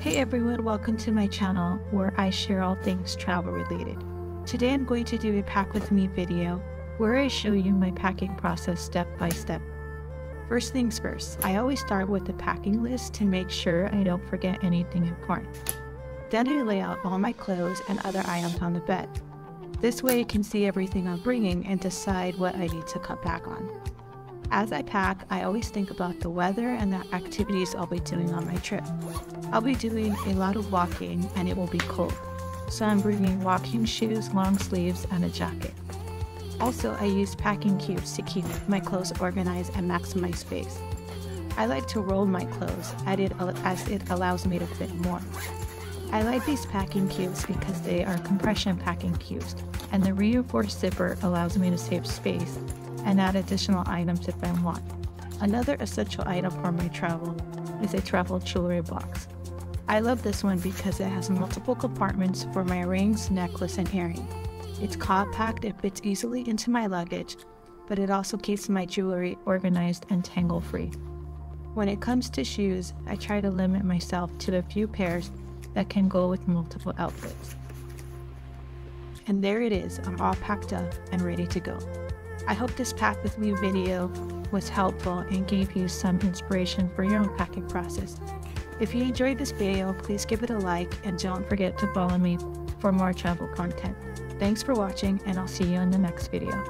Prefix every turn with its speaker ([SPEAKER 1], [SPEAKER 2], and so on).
[SPEAKER 1] Hey everyone, welcome to my channel where I share all things travel related. Today I'm going to do a pack with me video where I show you my packing process step by step. First things first, I always start with the packing list to make sure I don't forget anything important. Then I lay out all my clothes and other items on the bed. This way I can see everything I'm bringing and decide what I need to cut back on. As I pack, I always think about the weather and the activities I'll be doing on my trip. I'll be doing a lot of walking and it will be cold, so I'm bringing walking shoes, long sleeves, and a jacket. Also, I use packing cubes to keep my clothes organized and maximize space. I like to roll my clothes as it allows me to fit more. I like these packing cubes because they are compression packing cubes, and the reinforced zipper allows me to save space and add additional items if I want. Another essential item for my travel is a travel jewelry box. I love this one because it has multiple compartments for my rings, necklace, and earring. It's compact, it fits easily into my luggage, but it also keeps my jewelry organized and tangle-free. When it comes to shoes, I try to limit myself to the few pairs that can go with multiple outfits. And there it is, I'm all packed up and ready to go. I hope this pack with me video was helpful and gave you some inspiration for your own packing process. If you enjoyed this video, please give it a like and don't forget to follow me for more travel content. Thanks for watching and I'll see you in the next video.